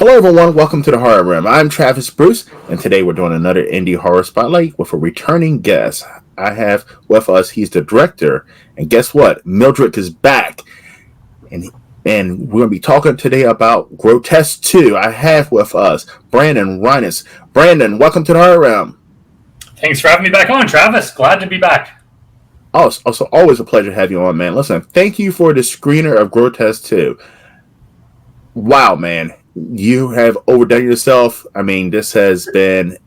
Hello, everyone. Welcome to the Horror Room. I'm Travis Bruce, and today we're doing another indie horror spotlight with a returning guest. I have with us, he's the director, and guess what? Mildred is back, and and we're going to be talking today about Grotesque 2. I have with us Brandon Rhiness. Brandon, welcome to the Horror Room. Thanks for having me back on, Travis. Glad to be back. Oh, it's also always a pleasure to have you on, man. Listen, thank you for the screener of Grotesque 2. Wow, man. You have overdone yourself. I mean, this is an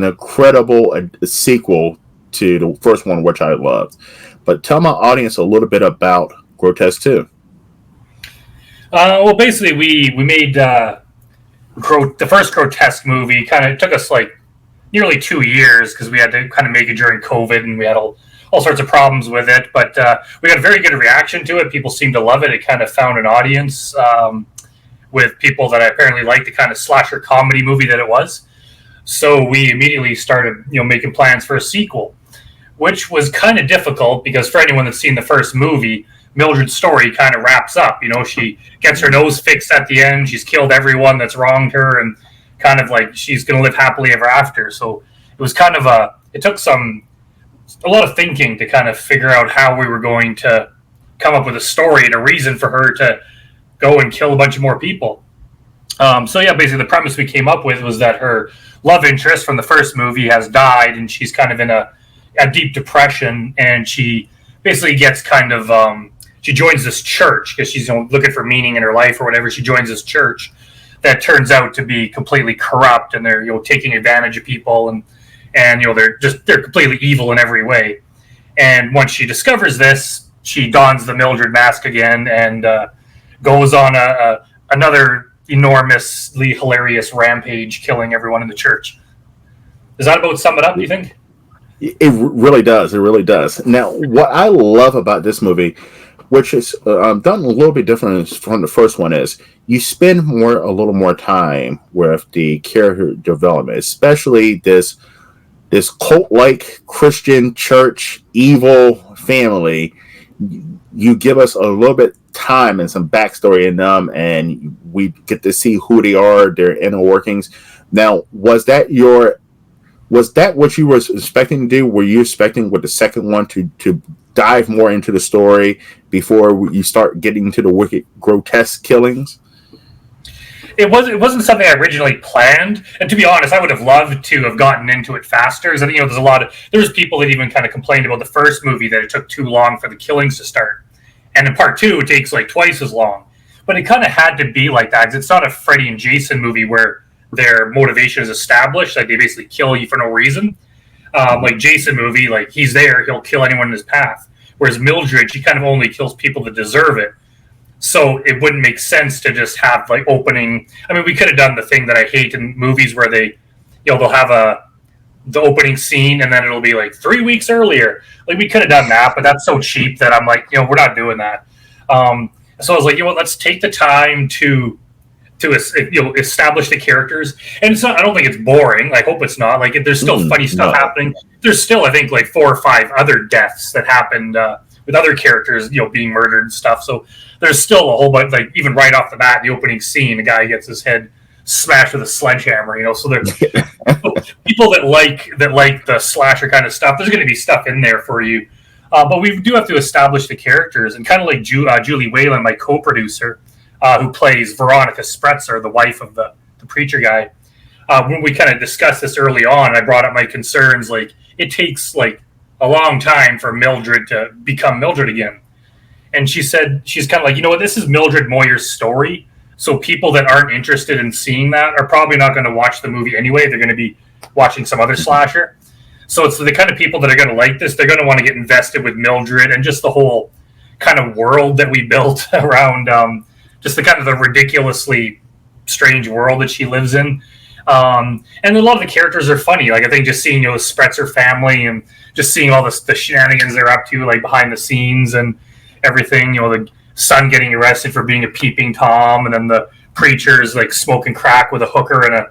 incredible sequel to the first one, which I loved. But tell my audience a little bit about Grotesque 2. Well, basically, we made the first Grotesque movie. Kind of took us like nearly 2 years because we had to kind of make it during COVID, and we had all sorts of problems with it. But we got a very good reaction to it. People seemed to love it. It kind of found an audience with people that I apparently liked the kind of slasher comedy movie that it was. So we immediately started, making plans for a sequel, which was kind of difficult because for anyone that's seen the first movie, Mildred's story kind of wraps up. She gets her nose fixed at the end. She's killed everyone that's wronged her, and kind of like she's going to live happily ever after. So it was kind of it took a lot of thinking to kind of figure out how we were going to come up with a story and a reason for her to go and kill a bunch of more people. Basically the premise we came up with was that her love interest from the first movie has died, and she's kind of in a deep depression, and she basically gets kind of she joins this church because she's looking for meaning in her life or whatever. She joins this church that turns out to be completely corrupt, and they're taking advantage of people, and they're completely evil in every way. And once she discovers this, she dons the Mildred mask again and goes on another enormously hilarious rampage, killing everyone in the church. Does that about sum it up, do you think? It really does. It really does. Now, what I love about this movie, which is done a little bit different from the first one, is you spend a little more time with the character development, especially this cult-like Christian church evil family. You give us a little bit time and some backstory in them, and we get to see who they are, their inner workings. Now, was that what you were expecting to do? Were you expecting with the second one to dive more into the story before you start getting to the wicked, grotesque killings? It wasn't something I originally planned, and to be honest, I would have loved to have gotten into it faster. Because there's people that even kind of complained about the first movie that it took too long for the killings to start, and in part two it takes like twice as long. But it kind of had to be like that because it's not a Freddy and Jason movie where their motivation is established. Like they basically kill you for no reason. Like Jason movie, like he's there, he'll kill anyone in his path. Whereas Mildred, she kind of only kills people that deserve it. So it wouldn't make sense to just have like opening. I mean, we could have done the thing that I hate in movies where they'll have the opening scene and then it'll be like 3 weeks earlier. Like we could have done that, but that's so cheap that I'm like, we're not doing that. So I was like, let's take the time to establish the characters. And it's not. I don't think it's boring. I hope it's not. Like there's still funny stuff happening. There's still, I think, like 4 or 5 other deaths that happened with other characters, being murdered and stuff. So there's still a whole bunch. Like even right off the bat, the opening scene, the guy gets his head smashed with a sledgehammer. So there's people that like the slasher kind of stuff. There's going to be stuff in there for you, but we do have to establish the characters, and kind of like Julie Whalen, my co-producer, who plays Veronica Spretzer, the wife of the preacher guy. When we kind of discussed this early on, I brought up my concerns. Like it takes like a long time for Mildred to become Mildred again. And she said, she's kind of like, this is Mildred Moyer's story. So people that aren't interested in seeing that are probably not going to watch the movie anyway. They're going to be watching some other slasher. So it's the kind of people that are going to like this. They're going to want to get invested with Mildred and just the whole kind of world that we built around just the kind of the ridiculously strange world that she lives in. And a lot of the characters are funny. Like I think just seeing the Spretzer family and just seeing all the shenanigans they're up to, like behind the scenes and everything. The son getting arrested for being a peeping Tom, and then the preacher's like smoking crack with a hooker in a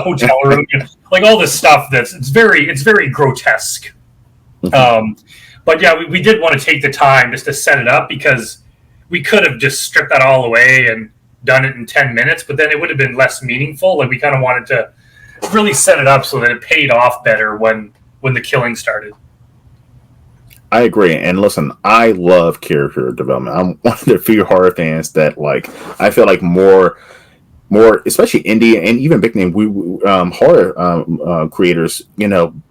hotel room. Like all this stuff it's very grotesque. But yeah, we did want to take the time just to set it up because we could have just stripped that all away and done it in 10 minutes, but then it would have been less meaningful. Like we kind of wanted to really set it up so that it paid off better when the killing started. I agree. And listen, I love character development. I'm one of the few horror fans that like. I feel like more, especially indie and even big name horror creators,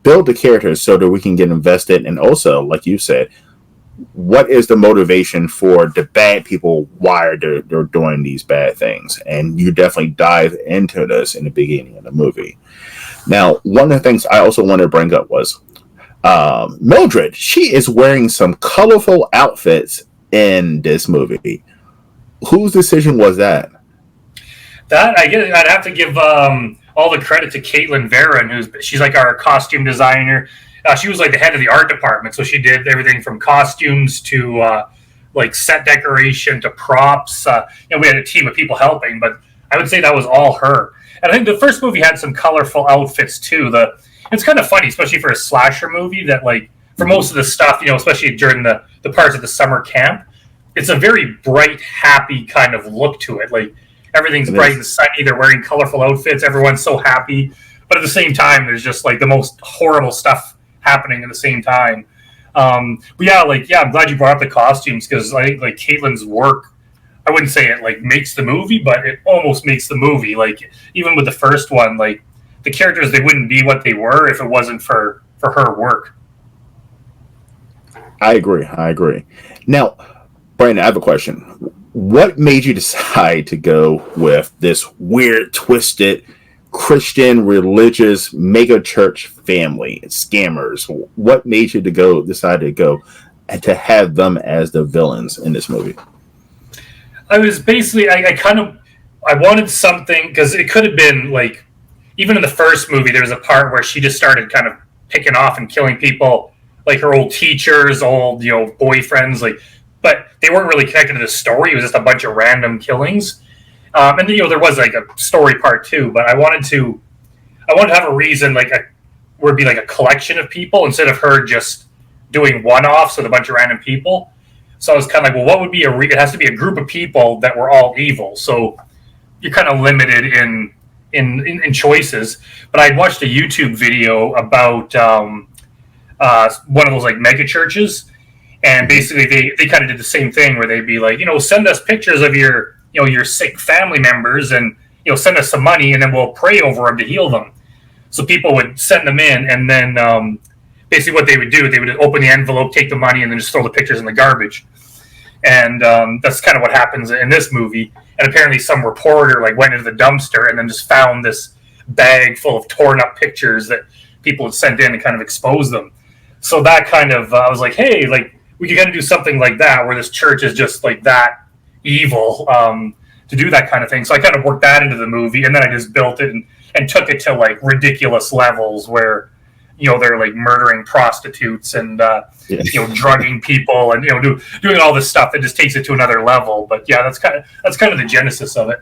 build the characters so that we can get invested. And also, like you said, what is the motivation for the bad people? Why they're doing these bad things? And you definitely dive into this in the beginning of the movie. Now, one of the things I also wanted to bring up was Mildred. She is wearing some colorful outfits in this movie. Whose decision was that? That I'd have to give all the credit to Caitlin Varon, she's like our costume designer. She was like the head of the art department, so she did everything from costumes to like set decoration to props. We had a team of people helping, but I would say that was all her. And I think the first movie had some colorful outfits too. It's kind of funny, especially for a slasher movie, that like for most of the stuff, especially during the parts of the summer camp, it's a very bright, happy kind of look to it. Like everything's bright and sunny. They're wearing colorful outfits. Everyone's so happy, but at the same time, there's just like the most horrible stuff happening at the same time. I'm glad you brought up the costumes, because I think like Caitlin's work, I wouldn't say it like makes the movie, but it almost makes the movie. Like even with the first one, like the characters, they wouldn't be what they were if it wasn't for her work. I agree. Now, Brandon, I have a question. What made you decide to go with this weird, twisted Christian religious mega church family scammers? What made you decide to go and to have them as the villains in this movie? I was basically I wanted something, because it could have been like, even in the first movie there was a part where she just started kind of picking off and killing people, like her old teachers, old boyfriends, like, but they weren't really connected to the story. It was just a bunch of random killings. And there was like a story part too, but I wanted to have a reason, like where it'd be like a collection of people instead of her just doing one-offs with a bunch of random people. So I was kind of like, well, what would be it has to be a group of people that were all evil. So you're kind of limited in choices. But I watched a YouTube video about one of those like mega churches, and basically they kind of did the same thing where they'd be like, send us pictures of your sick family members, and send us some money, and then we'll pray over them to heal them. So people would send them in, and then basically what they would do, they would open the envelope, take the money, and then just throw the pictures in the garbage. And that's kind of what happens in this movie. And apparently some reporter like went into the dumpster and then just found this bag full of torn up pictures that people had sent in and kind of exposed them. So that kind of I was like, hey, like we could kind of do something like that where this church is just like that evil, to do that kind of thing. So I kind of worked that into the movie, and then I just built it and took it to like ridiculous levels where they're like murdering prostitutes and drugging people and doing all this stuff that just takes it to another level. But yeah, that's kind of the genesis of it.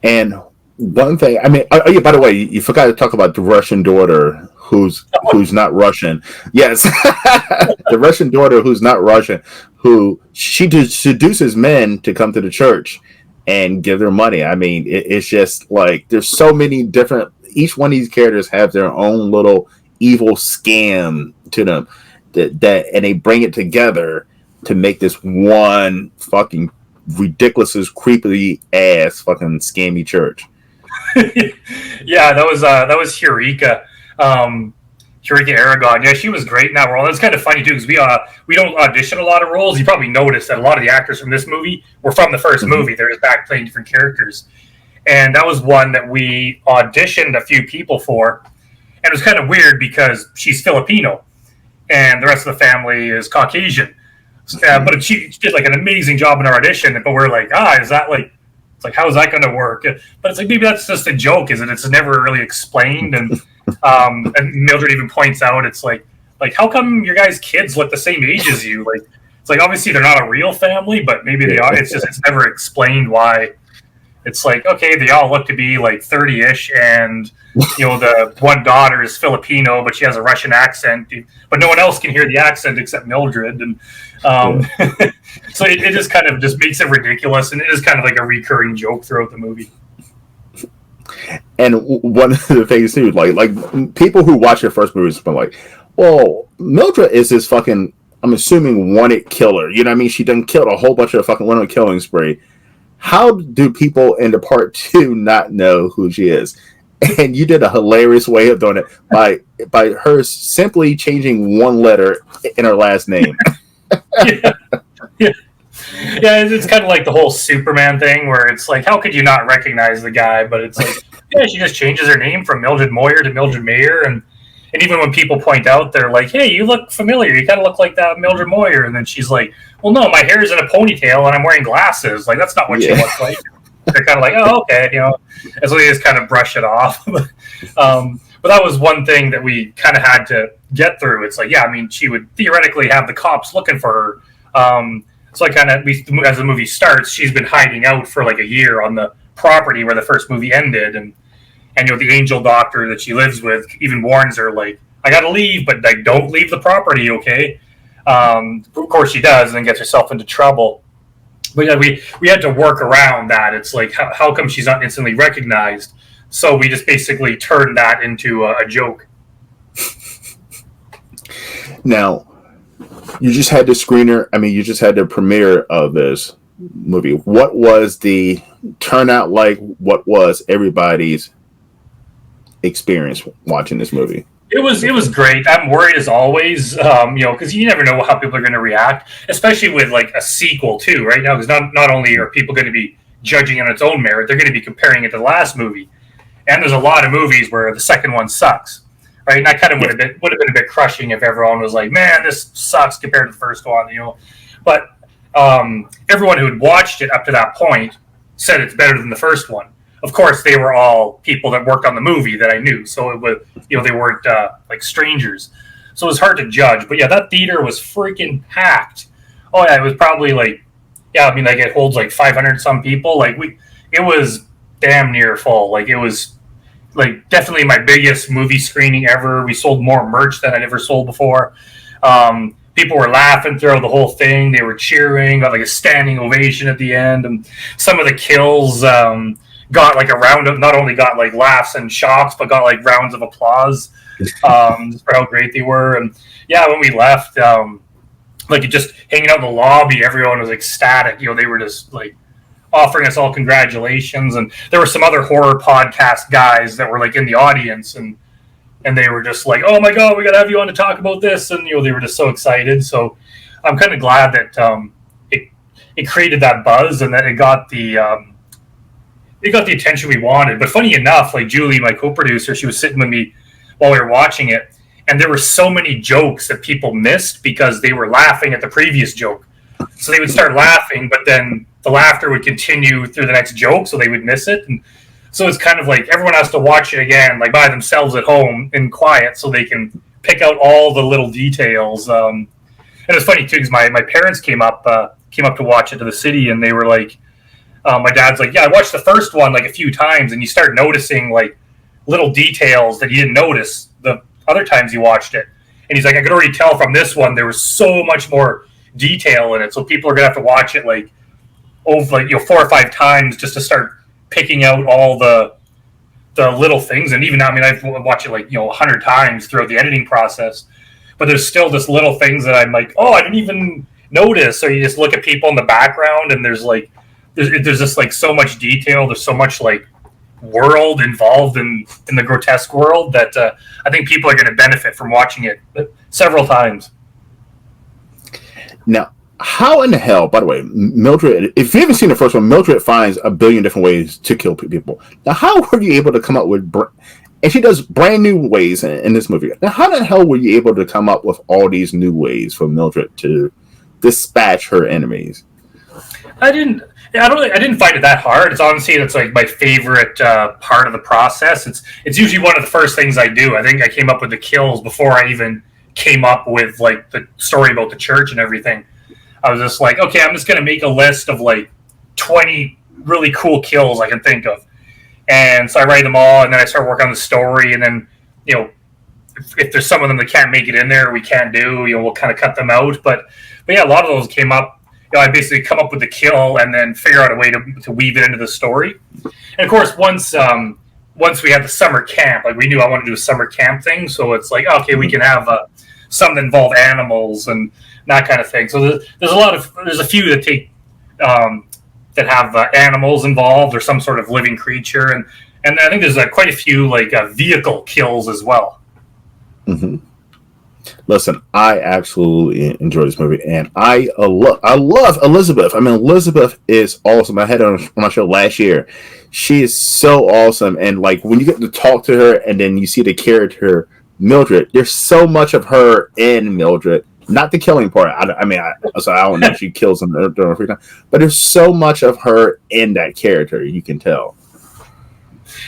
And one thing, I mean, by the way, you forgot to talk about the Russian daughter who's not Russian. Yes, the Russian daughter who's not Russian, who she seduces men to come to the church and give their money. I mean, it's just like there's so many different. Each one of these characters have their own little evil scam to them that and they bring it together to make this one fucking ridiculous, creepy ass fucking scammy church. Yeah, that was Eureka. Eureka Aragon. Yeah, she was great in that role. It's kind of funny too, because we don't audition a lot of roles. You probably noticed that a lot of the actors from this movie were from the first movie. They're just back playing different characters. And that was one that we auditioned a few people for. And it was kind of weird because she's Filipino and the rest of the family is Caucasian. But she did like an amazing job in our audition. But we're like, is that like, it's like, how is that going to work? But it's like, maybe that's just a joke, isn't it? It's never really explained. And Mildred even points out, it's like, how come your guys' kids look the same age as you? Like, it's like, obviously they're not a real family, but maybe they are. It's never explained why It's like, okay, they all look to be like 30-ish, and the one daughter is Filipino, but she has a Russian accent, but no one else can hear the accent except Mildred, and so it just kind of just makes it ridiculous, and it is kind of like a recurring joke throughout the movie. And one of the things too, like people who watch the first movie have like, well, Mildred is this fucking, I'm assuming, wanted killer. You know what I mean? She done killed a whole bunch of fucking went on a killing spree. How do people in the part 2 not know who she is? And you did a hilarious way of doing it by her simply changing one letter in her last name. Yeah. It's kind of like the whole Superman thing where it's like, how could you not recognize the guy? But it's like, she just changes her name from Mildred Moyer to Mildred Mayer, and even when people point out, they're like, hey, you look familiar. You kind of look like that Mildred Moyer. And then she's like, well, no, my hair is in a ponytail and I'm wearing glasses. Like, that's not what she looks like. They're kind of like, oh, okay, and so they just kind of brush it off. But that was one thing that we kind of had to get through. It's like, she would theoretically have the cops looking for her. So I kind of, as the movie starts, she's been hiding out for like a year on the property where the first movie ended, and the angel doctor that she lives with even warns her, like, I gotta leave, but like, don't leave the property, okay? Of course she does, and then gets herself into trouble. But we had to work around that. It's like, how come she's not instantly recognized? So we just basically turned that into a joke. Now, you just had the screener. I mean, you just had the premiere of this movie. What was the turnout like? What was everybody's experience watching this movie? It was great. I'm worried as always, because you never know how people are going to react, especially with like a sequel too. Right now, because not only are people going to be judging on its own merit, they're going to be comparing it to the last movie. And there's a lot of movies where the second one sucks. Right, and that kind of would have been a bit crushing if everyone was like, "Man, this sucks compared to the first one," But everyone who had watched it up to that point said it's better than the first one. Of course, they were all people that worked on the movie that I knew, so it was, they weren't like strangers. So it was hard to judge. But that theater was freaking packed. Oh yeah, it was probably like, like it holds like 500 some people. Like it was damn near full. Like it was. Like definitely my biggest movie screening ever. We sold more merch than I'd ever sold before. People were laughing throughout the whole thing. They were cheering, got like a standing ovation at the end. And some of the kills got like a round of, not only got like laughs and shocks, but got like rounds of applause for how great they were. And when we left, like just hanging out in the lobby, everyone was ecstatic. They were just like offering us all congratulations, and there were some other horror podcast guys that were like in the audience, and they were just like, oh my god, we gotta have you on to talk about this, and they were just so excited. So I'm kind of glad that it created that buzz, and that it got the attention we wanted. But funny enough, like Julie, my co-producer, she was sitting with me while we were watching it, and there were so many jokes that people missed because they were laughing at the previous joke. So they would start laughing, but then the laughter would continue through the next joke, so they would miss it. And so it's kind of like everyone has to watch it again, like by themselves at home in quiet, so they can pick out all the little details. And it's funny too, because my parents came up to watch it to the city, and they were like, my dad's like, I watched the first one like a few times, and you start noticing like little details that you didn't notice the other times you watched it. And he's like, I could already tell from this one there was so much more detail in it, so people are gonna have to watch it like over like 4 or 5 times just to start picking out all the little things. And even I've watched it like 100 times throughout the editing process, but there's still just little things that I'm like, oh, I didn't even notice. So you just look at people in the background, and there's just like so much detail, there's so much like world involved in the grotesque world that I think people are going to benefit from watching it several times. Now, how in the hell, by the way, Mildred, if you haven't seen the first one, Mildred finds a billion different ways to kill people. Now, how were you able to come up with, and she does brand new ways in this movie. Now, how the hell were you able to come up with all these new ways for Mildred to dispatch her enemies? I didn't find it that hard. It's honestly, it's like my favorite part of the process. It's usually one of the first things I do. I think I came up with the kills before I even came up with like the story about the church and everything. I was just like, okay, I'm just going to make a list of like 20 really cool kills I can think of. And so I write them all, and then I start working on the story, and then if there's some of them that can't make it in there, we can't do, we'll kind of cut them out. But yeah, a lot of those came up. I basically come up with the kill and then figure out a way to weave it into the story. And of course, once we had the summer camp, like we knew I wanted to do a summer camp thing, so it's like, okay, we can have some that involve animals and that kind of thing. So there's a few that take that have animals involved or some sort of living creature, and I think there's quite a few vehicle kills as well. Mm-hmm. Listen, I absolutely enjoy this movie, and I love Elizabeth. I mean, Elizabeth is awesome. I had her on my show last year. She is so awesome, and like when you get to talk to her, and then you see the character Mildred, there's so much of her in Mildred. Not the killing part. I don't know if she kills them during her free time, but there's so much of her in that character. You can tell.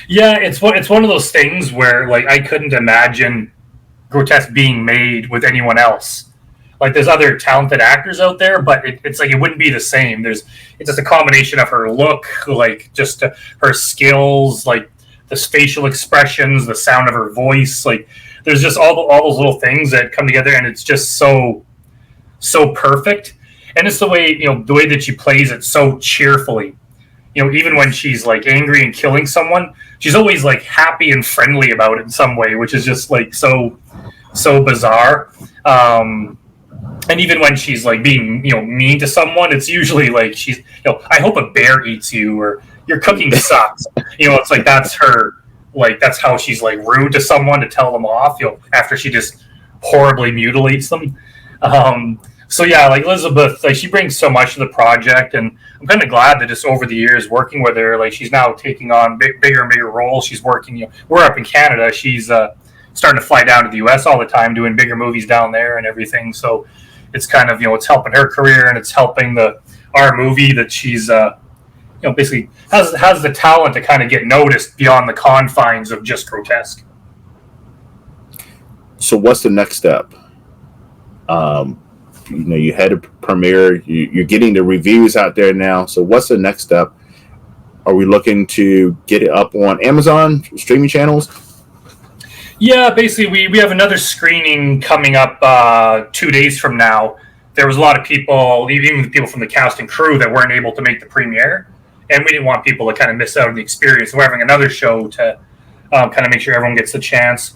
Yeah, it's one of those things where I couldn't imagine Grotesque being made with anyone else. There's other talented actors out there, but it's it wouldn't be the same. It's just a combination of her look, just her skills, the facial expressions, the sound of her voice. There's just all those little things that come together, and it's just so perfect. And it's the way that she plays it so cheerfully. Even when she's angry and killing someone, she's always happy and friendly about it in some way, which is just so bizarre. And even when she's being mean to someone, it's usually she's I hope a bear eats you, or your cooking sucks. It's that's her, that's how she's rude to someone to tell them off, after she just horribly mutilates them. So yeah, Elizabeth, she brings so much to the project, and I'm kind of glad that just over the years working with her, she's now taking on bigger and bigger roles. She's working, we're up in Canada. She's starting to fly down to the U.S. all the time, doing bigger movies down there and everything. So it's kind of it's helping her career, and it's helping our movie that she's basically has the talent to kind of get noticed beyond the confines of just Grotesque. So what's the next step? You had a premiere. You're getting the reviews out there now. So what's the next step? Are we looking to get it up on Amazon streaming channels? Yeah, basically we have another screening coming up 2 days from now. There was a lot of people, even people from the cast and crew, that weren't able to make the premiere, and we didn't want people to kind of miss out on the experience. So we're having another show to kind of make sure everyone gets the chance.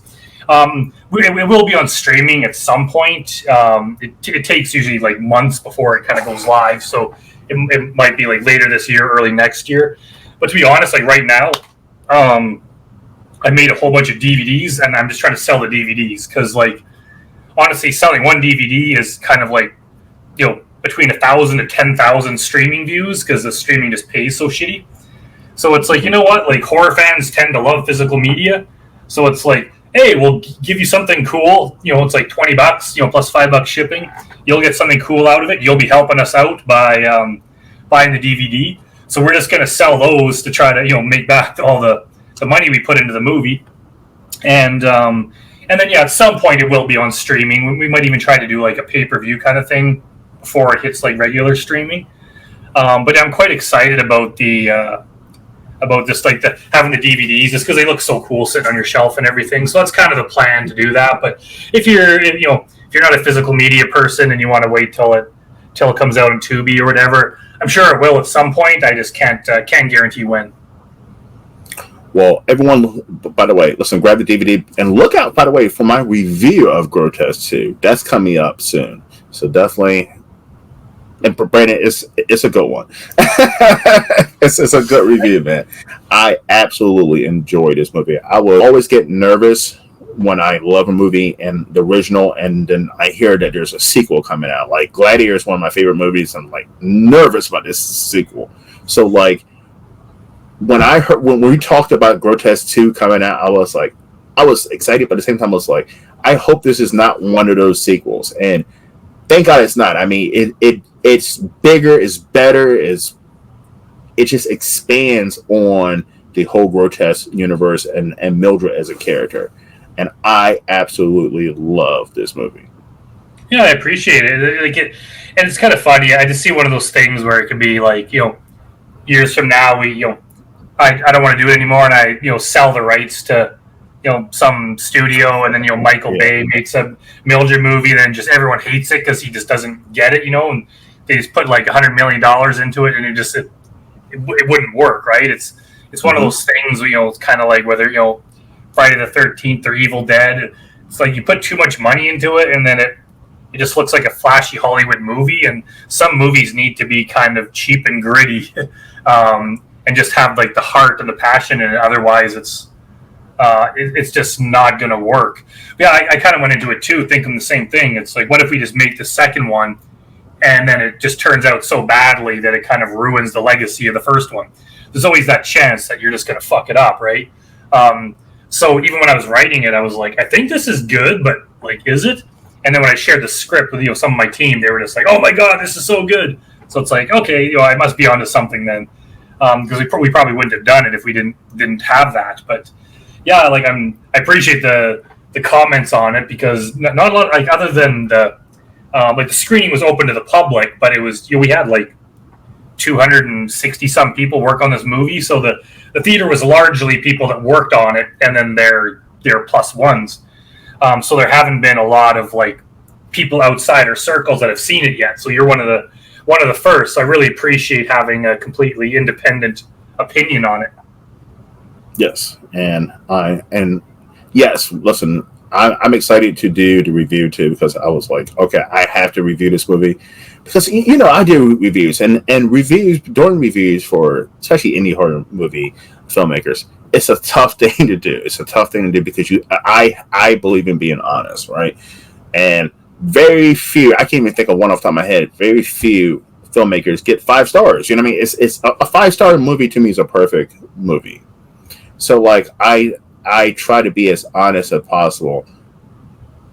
It will be on streaming at some point. It takes usually months before it kind of goes live, so it might be later this year, early next year. But to be honest, right now, I made a whole bunch of DVDs, and I'm just trying to sell the DVDs because, honestly, selling one DVD is kind of between 1,000 to 10,000 streaming views because the streaming just pays so shitty. So it's you know what? Horror fans tend to love physical media, so it's hey, we'll give you something cool. It's $20, plus $5 shipping. You'll get something cool out of it. You'll be helping us out by buying the DVD. So we're just going to sell those to try to make back all the money we put into the movie. And then yeah, at some point it will be on streaming. We might even try to do a pay-per-view kind of thing before it hits regular streaming. But I'm quite excited about about just having the DVDs, just because they look so cool sitting on your shelf and everything. So that's kind of the plan to do that. But if you're not a physical media person and you want to wait till it comes out in Tubi or whatever, I'm sure it will at some point. I just can't guarantee when. Well, everyone, by the way, listen, grab the DVD and look out, by the way, for my review of Grotesque 2. That's coming up soon. So definitely. And Brandon, it's a good one. it's a good review, man. I absolutely enjoy this movie. I will always get nervous when I love a movie and the original, and then I hear that there's a sequel coming out. Gladiator is one of my favorite movies. I'm nervous about this sequel. So when we talked about Grotesque 2 coming out, I was excited, but at the same time I was I hope this is not one of those sequels. And thank God it's not. I mean, it's bigger, it's better, it just expands on the whole Grotesque universe and Mildred as a character. And I absolutely love this movie. Yeah, I appreciate it. And it's kind of funny. I just see one of those things where it could be years from now, I don't want to do it anymore, and I sell the rights to some studio, and then Michael Bay makes a Mildred movie, and then just everyone hates it because he just doesn't get it, and they just put like $100 million into it, and it wouldn't work, right? It's one of those things, it's kind of like whether Friday the 13th or Evil Dead. It's like you put too much money into it, and then it just looks like a flashy Hollywood movie. And some movies need to be kind of cheap and gritty, and just have like the heart and the passion in it. Otherwise, it's just not going to work. But yeah, I kind of went into it too, thinking the same thing. It's like, what if we just make the second one, and then it just turns out so badly that it kind of ruins the legacy of the first one? There's always that chance that you're just going to fuck it up, right? So even when I was writing it, I was like, I think this is good, but like, is it? And then when I shared the script with some of my team, they were just like, "Oh my god, this is so good!" So it's like, okay, I must be onto something then, because we probably wouldn't have done it if we didn't have that. But yeah, like I appreciate the comments on it, because not a lot, like, other than the screening was open to the public, but it was we had like 260 some people work on this movie, so the theater was largely people that worked on it, and then their plus ones. So there haven't been a lot of like people outside our circles that have seen it yet. So you're one of the first. So I really appreciate having a completely independent opinion on it. Yes, and yes, listen, I'm excited to do the review too, because I was like, okay, I have to review this movie, because I do reviews, and reviews, during reviews for especially indie horror movie filmmakers, it's a tough thing to do. It's a tough thing to do because I believe in being honest, right? And very few, I can't even think of one off the top of my head, very few filmmakers get 5 stars. You know what I mean? It's a 5-star movie to me is a perfect movie. So like I try to be as honest as possible,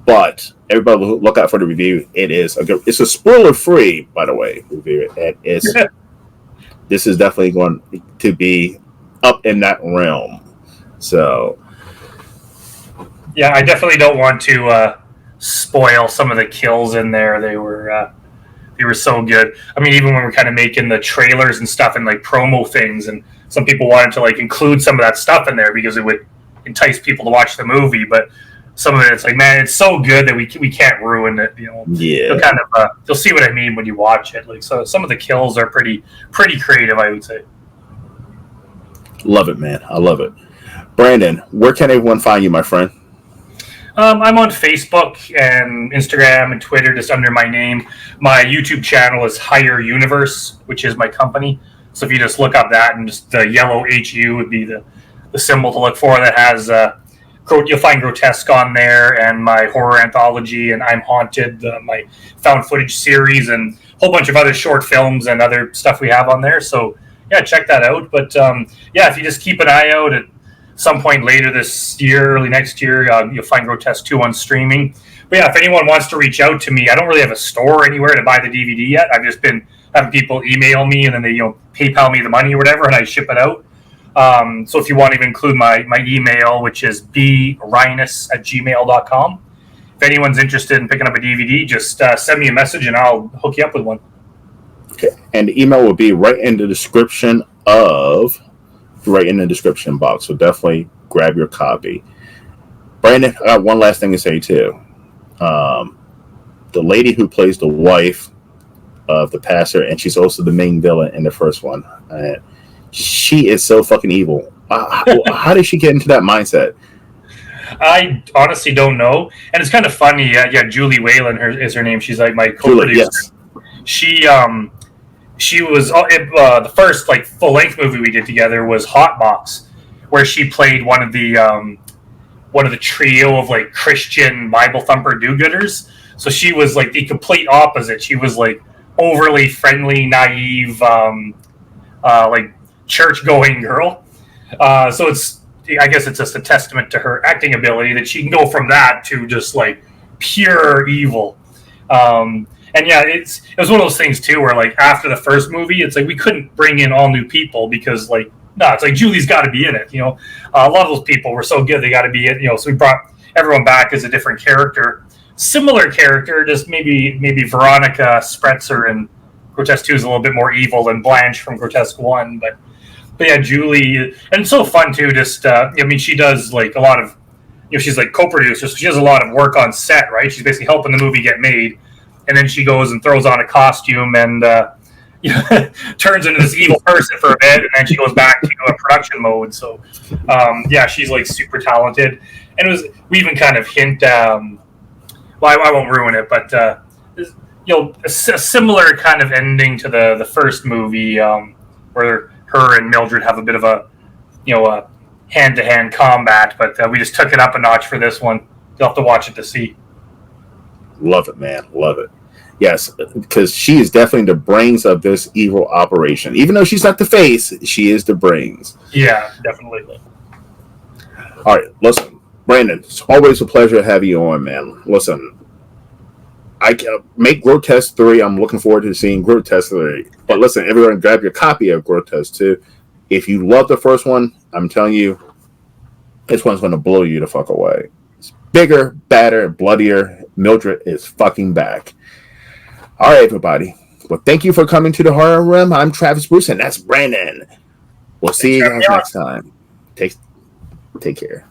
but everybody look out for the review. It's a spoiler free, by the way, review. This is definitely going to be up in that realm. So yeah, I definitely don't want to spoil some of the kills in there. They were so good. I mean, even when we're kind of making the trailers and stuff and like promo things, and some people wanted to like include some of that stuff in there because it would entice people to watch the movie. But some of it's like, man, it's so good that we can't ruin it. Yeah, you'll kind of you'll see what I mean when you watch it. Like, so some of the kills are pretty creative, I would say. Love it, man. I love it. Brandon, where can everyone find you, my friend? I'm on Facebook and Instagram and Twitter, just under my name. My YouTube channel is Higher Universe, which is my company. So if you just look up that, and just the yellow HU would be the symbol to look for. That has you'll find Grotesque on there, and my horror anthology, and I'm Haunted, my found footage series, and a whole bunch of other short films and other stuff we have on there. So yeah, check that out. But yeah, if you just keep an eye out, at some point later this year, early next year, you'll find Grotesque 2 on streaming. But yeah, if anyone wants to reach out to me, I don't really have a store anywhere to buy the DVD yet. I've just been having people email me, and then they PayPal me the money or whatever, and I ship it out. So if you want to even include my email, which is brhiness@gmail.com. If anyone's interested in picking up a DVD, just send me a message and I'll hook you up with one. Okay. And the email will be right in the description box. So definitely grab your copy. Brandon, I got one last thing to say too. The lady who plays the wife of the pastor, and she's also the main villain in the first one. She is so fucking evil. How did she get into that mindset? I honestly don't know, and it's kind of funny. Yeah, Julie Whalen is her name. She's like my co-producer. Yes. She was the first like full length movie we did together was Hot Box, where she played one of the trio of like Christian Bible thumper do-gooders. So she was like the complete opposite. She was like overly friendly, naive, like church-going girl. So I guess it's just a testament to her acting ability that she can go from that to just like pure evil. And yeah, it was one of those things too, where like after the first movie, it's like we couldn't bring in all new people because like, no, it's like Julie's got to be in it. A lot of those people were so good, they got to be in. So we brought everyone back as a different character, similar character, just maybe Veronica Spretzer and Grotesque 2 is a little bit more evil than Blanche from Grotesque 1, but yeah, Julie, and it's so fun too. Just I mean, she does like a lot of, she's like co-producer, so she does a lot of work on set, right? She's basically helping the movie get made, and then she goes and throws on a costume and turns into this evil person for a bit, and then she goes back to a production mode. So yeah, she's like super talented, and we even kind of hint. Well, I won't ruin it, but a similar kind of ending to the first movie, where her and Mildred have a bit of a hand-to-hand combat, but we just took it up a notch for this one. You'll have to watch it to see. Love it, man. Love it. Yes, because she is definitely the brains of this evil operation. Even though she's not the face, she is the brains. Yeah, definitely. All right, listen, Brandon, it's always a pleasure to have you on, man. Listen, I can make Grotesque 3. I'm looking forward to seeing Grotesque 3. But listen, everyone grab your copy of Grotesque 2. If you love the first one, I'm telling you, this one's going to blow you the fuck away. It's bigger, badder, bloodier. Mildred is fucking back. All right, everybody. Well, thank you for coming to the Horror Room. I'm Travis Bruce, and that's Brandon. We'll see you guys next time. Take care.